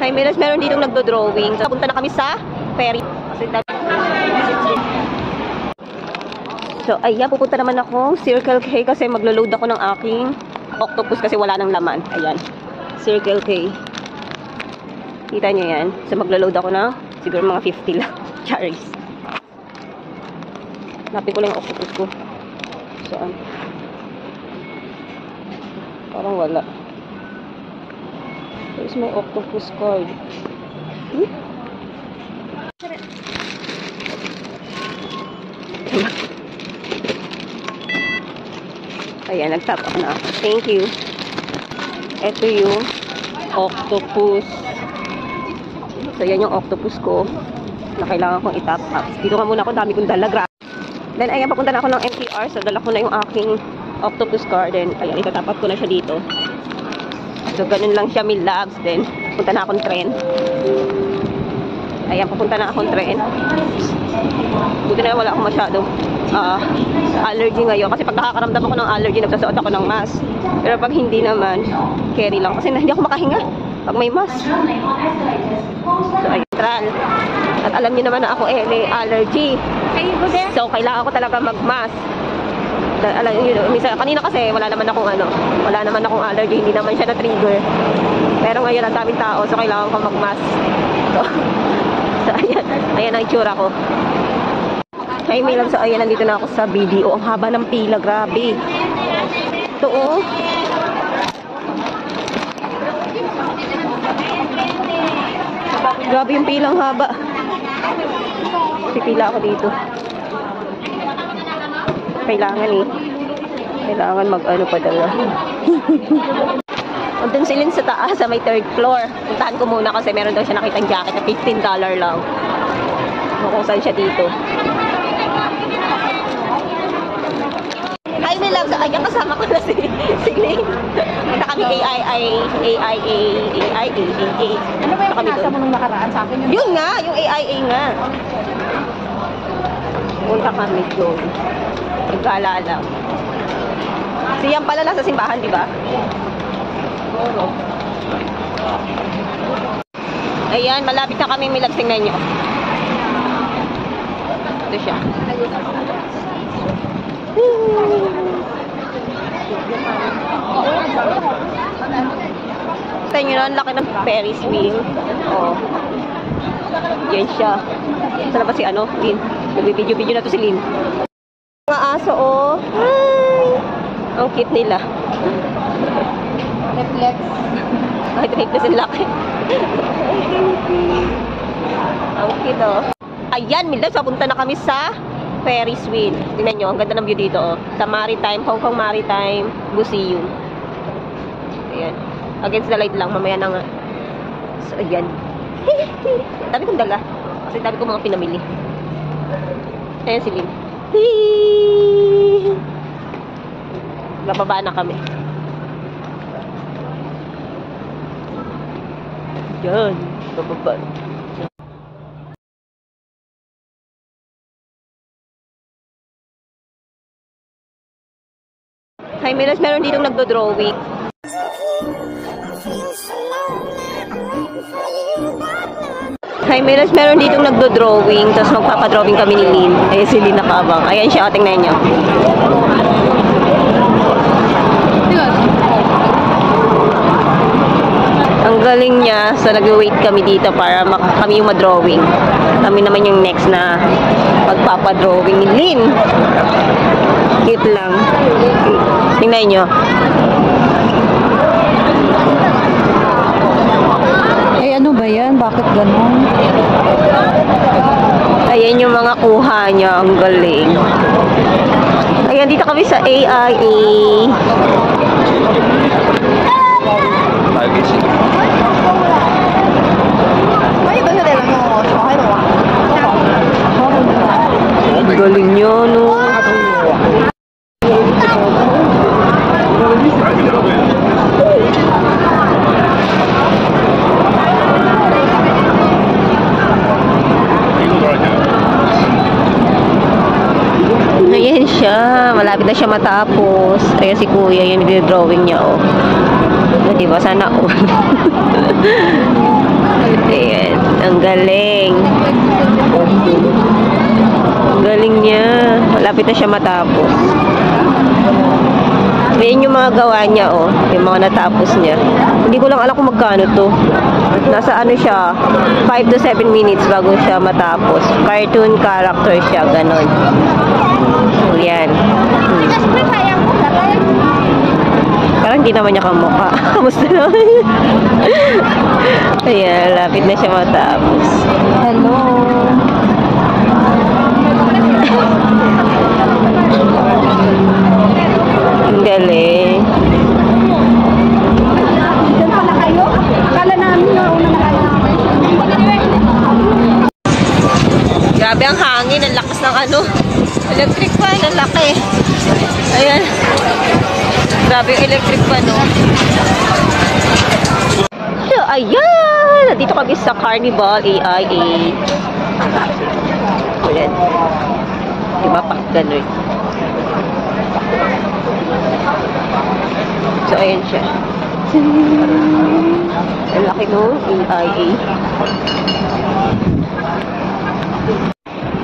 Hi, Milas, meron ditong nagdo-drawing. So, punta na kami sa ferry. So, ayan, pupunta naman ako Circle K kasi maglo-load ako ng aking octopus kasi wala nang laman. Ayan, Circle K. Kita nyo yan. So, maglo-load ako ng siguro mga 50 lang. Charis. Napin ko lang yung octopus ko. Saan? Parang wala. Where's my octopus card? Ayan, nag-tap ako na. Thank you. Ito yung octopus. So, yan yung octopus ko na kailangan kong i-tap up. Dito ka muna ako, dami kong dala. Then, ayan, papunta na ako ng MTR. So, dala ko na yung aking octopus card. Then, ayan, itatap up ko na siya dito. So, ganun lang siya, may labs. Then, punta na akong tren. Ayan, papunta na akong tren. Buti na wala akong masyadong allergy ngayon. Kasi pag nakakaramdam ako ng allergy, nagsasuot ako ng mask. Pero pag hindi naman, carry lang. Kasi hindi ako makahinga pag may mask. So, ayun, tral. At alam niyo naman na ako may allergy. So, kailangan ko talaga mag-mask. Alam niyo, kanina kasi wala naman akong allergy, hindi naman siya na-trigger. Pero ngayon ang daming tao, so kailangan ko mag-mask. So ayan ang itsura ko. Hi, Milam. So, ayan, nandito na ako sa BDO. Ang haba ng pila, grabe. Ito, oh. Grabe yung pilang haba. Pipila ako dito. Kailangan mag-ano pa dala. Andun silin sa taas, sa may 3rd floor. Puntahan ko muna kasi meron daw siya nakitang jacket na $15 lang. Kung saan siya dito. Hi, my love. Ayan, kasama ko na si Lynn. Punta kami AIA. Ano ba yung pinasa mo nung nakaraan sa akin? Yun nga, yung AIA nga. Punta kami doon. Nagkala lang. Siyan pala nasa simbahan, di ba? Ayan, malapit na kami, Milabs, tingnan nyo. Ito siya. Ito nyo na, ang laki ng Ferris wheel. Oh. Yan siya. Saan na ba si Lynn? Nagbibidyo-video na to si Lynn. Mga aso, oh. Hi! Ang cute nila. Reflex. Ay, reflex yung laki. Ang cute, oh. Ayan, Milabs, papunta na kami sa Ferris wheel. Tingnan nyo, ang ganda ng view dito, oh. Sa Maritime, Hong Kong Maritime Museum. Ayan. Against the light lang, mamaya na nga. So, ayan. Dami kong dala. Kasi dami kong mga pinamili. Ayan si Lynn. Bababa na kami. Yan. Bababa. Hi, Milas, meron ditong nagdo-drawing. Hi, Milas, meron ditong nagdo-drawing. Tapos magpapadrawing kami ni Lynn. Ayan si Lynn nakabang. Ayan siya, tingnan niyo. Ang galing niya. So, nag-wait kami dito para kami yung ma-drawing. Kami naman yung next na magpapadrawing ni Lynn. Cute lang. Tingnan nyo. Ano ba yan? Bakit ganun? Ayan yung mga kuha niya. Ang galing. Ayan, dito kami sa AIA. Ang galing nyo, no? Ayan siya. Malapit na siya matapos. Ayan si kuya. Yan yung drawing niya, oh. Diba? Sana, oh. Ang galing. Ang galing niya. Malapit na siya matapos. Ayan yung mga gawa niya, oh. Yung mga natapos niya. Hindi ko lang alam kung magkano to. Nasa ano siya, 5 to 7 minutes bago siya matapos. Cartoon character siya, ganon. So, yan. Parang hindi naman niya kamukha. Kamusta naman? Ayan, lapit na siya matapos. Hello. Ang galing. Diyan pala kayo? Kala namin na una na kayo. Grabe ang hangin, ang lakas ng ano. Electric fan, ang laki. Ayan. Grabe yung electric fan, no? So, ayan! Nandito kami sa Carnival AIA. Ayan. Diba pa? Ganun. So, ayan siya. Ang laki no, AIA.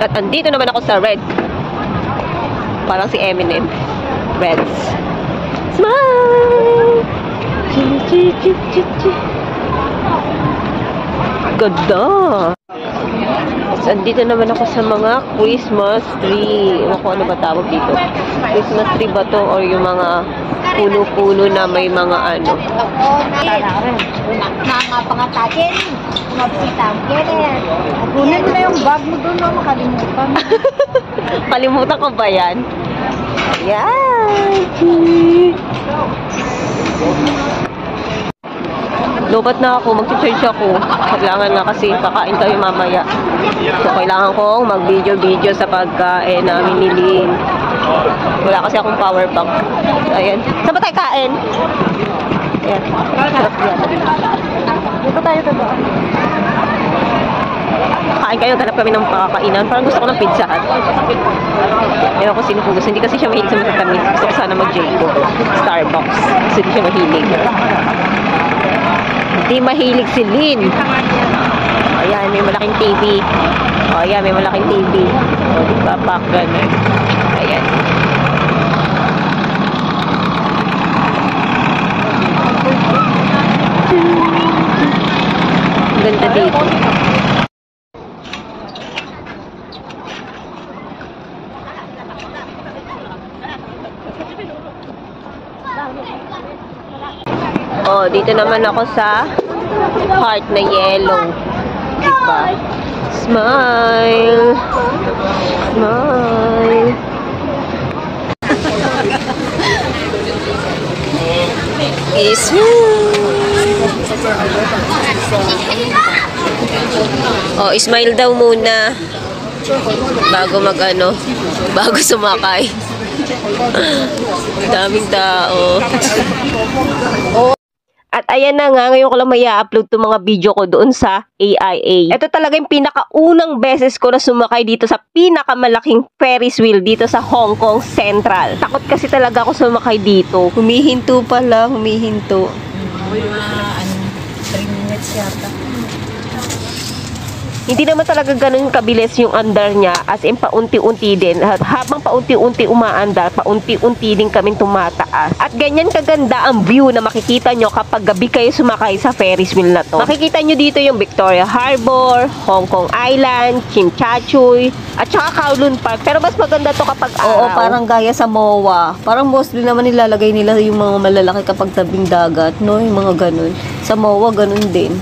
At andito naman ako sa Red. Parang si Eminem. Reds. Smile! Ganda! So, andito naman ako sa mga Christmas tree. Ewan ko ano ba tawag dito. Christmas tree ba to? Or yung mga puno-puno na may mga ano. Nangapangatajin. Mabisitang kere. Kunin mo na yung bag mo doon, no? Makalimutan. Kalimutan ko ba yan? Yan! Lobat na ako, mag-charge ako. Kailangan nga kasi kakain kami mamaya. So, kailangan kong mag-video-video sa pagkain namin ni Lynn. Wala kasi akong power bank. So, ayan. Saan ba tayo kain? Ayan. Dito tayo doon. Kain kayo, ganap kami ng pakakainan. Parang gusto ko ng pizza hut. Ewan ko sino gusto. Hindi kasi siya mahilig sa matatamis. Gusto ko sana mag-Jayco. Starbucks. Gusto di siya mahilig. Hindi mahilig si Lynn. Ayan, may malaking TV. O, ayan, may malaking TV. O, diba, pak, ganun. Ayan. Ganda dito. Oh, dito naman ako sa heart na yellow. Diba? Smile. Smile. Oh, smile daw muna. Bago mag-ano. Bago sumakay. Daming tao. At ayan na nga, ngayon ko lang may upload to mga video ko doon sa AIA. Ito talaga yung pinakaunang beses ko na sumakay dito sa pinakamalaking Ferris wheel dito sa Hong Kong Central. Takot kasi talaga ako sumakay dito. Humihinto pala, humihinto. 3 minutes yata. Hindi naman talaga ganun kabilis yung andar niya, as in paunti-unti din. Habang paunti-unti umaandar, paunti-unti din kaming tumataas. At ganyan kaganda ang view na makikita nyo kapag gabi kayo sumakay sa Ferris wheel na to. Makikita nyo dito yung Victoria Harbor, Hong Kong Island, Tsim Sha Tsui, at saka Kowloon Park. Pero mas maganda to kapag araw. Oo, parang gaya sa MOA. Parang mostly naman nilalagay nila yung mga malalaki kapag tabing dagat, no? Yung mga ganun. Sa MOA, ganun din.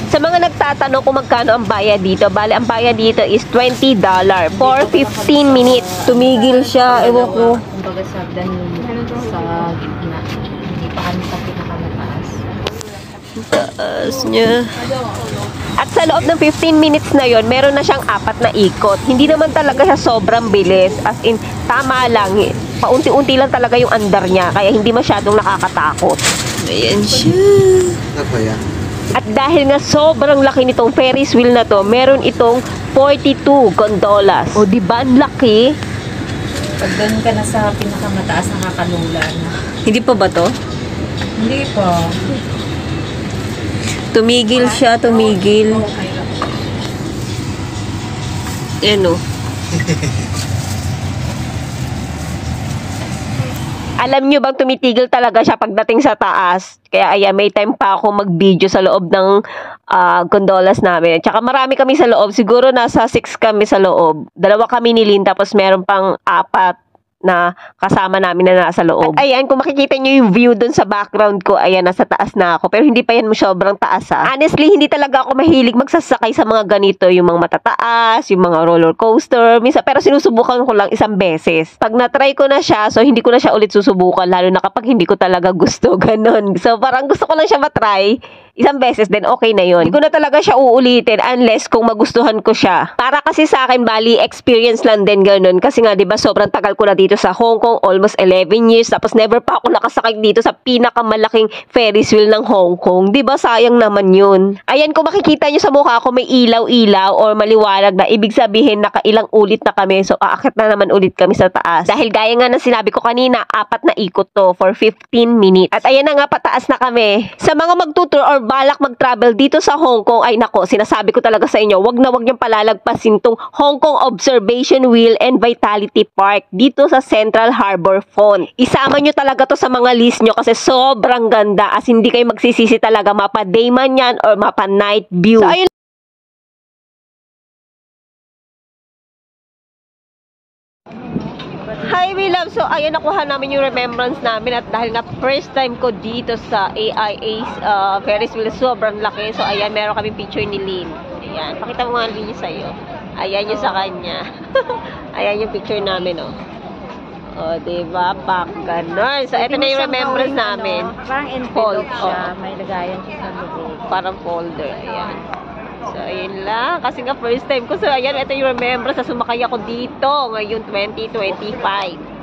Sa mga nagtatanong kung magkano ang bayad dito, bale ang bayad dito is $20 for 15 minutes. Tumigil siya, ewan ko. Kumbaga sa gitna. Hindi pa kami sa pinakamataas. Taas niya. At sa loob ng 15 minutes na yon, meron na siyang 4 na ikot. Hindi naman talaga siya sobrang bilis. As in, tama lang. Paunti-unti lang talaga yung andar niya. Kaya hindi masyadong nakakatakot. Ayan siya. At dahil nga sobrang laki nitong Ferris wheel na to, meron itong 42 gondolas. O diba, ang laki? Pag doon ka na sa pinakamataas, nakakalula na. Hindi pa ba to? Hindi pa. Tumigil siya, tumigil. Ayan o. Alam nyo bang tumitigil talaga siya pagdating sa taas? Kaya ayan, may time pa ako mag-video sa loob ng gondolas namin. Tsaka marami kami sa loob. Siguro nasa 6 kami sa loob. 2 kami ni Lynn, tapos meron pang 4 na kasama namin na nasa loob. At ayan, kung makikita nyo yung view dun sa background ko, ayan, nasa taas na ako. Pero hindi pa yan sobrang taas ha. Honestly, hindi talaga ako mahilig magsasakay sa mga ganito, yung mga matataas, yung mga roller coaster. Minsan, pero sinusubukan ko lang isang beses. Pag na-try ko na siya, so hindi ko na siya ulit susubukan, lalo na kapag hindi ko talaga gusto, ganun. So parang gusto ko lang siya matry isang beses, then okay na yun. Hindi ko na talaga siya uulitin unless kung magustuhan ko siya. Para kasi sa akin, bali, experience lang din ganun. Kasi nga, di ba, sobrang tagal ko na dito sa Hong Kong, almost 11 years, tapos never pa ako nakasakay dito sa pinakamalaking Ferris wheel ng Hong Kong. Di ba, sayang naman yun. Ayan, kung makikita nyo sa mukha ko, may ilaw-ilaw or maliwanag na ibig sabihin, nakailang ulit na kami. So, aakit na naman ulit kami sa taas. Dahil gaya nga ng sinabi ko kanina, 4 na ikot to for 15 minutes. At ayan na nga, pataas na kami. Sa mga magtutur or balak mag-travel dito sa Hong Kong, ay nako, sinasabi ko talaga sa inyo, wag na wag niyong palalagpasin tong Hong Kong Observation Wheel and Vitality Park dito sa Central Harbor Font. Isama nyo talaga to sa mga list nyo kasi sobrang ganda, as hindi kayo magsisisi talaga, mapa day man yan or mapa night view. So, ayun. Hi, we love. So, ayan, nakuha namin yung remembrance namin at dahil nga first time ko dito sa AIA's Ferris wheel, sobrang laki. So, ayan, meron kami picture ni Lynn. Ayan, pakita mo nga Lynn yung sa'yo. Ayan yung sa kanya. Ayan yung picture namin, oh. O, diba? Pak, ganun. So, ito na yung remembrance namin. Parang envelope Oh. siya. May lagayan siya sa loob. Parang folder. Ayan. So, ayun lang. Kasi nga, first time ko. So, ayan, ito yung remembrance sa sumakay ako dito ngayong 2025.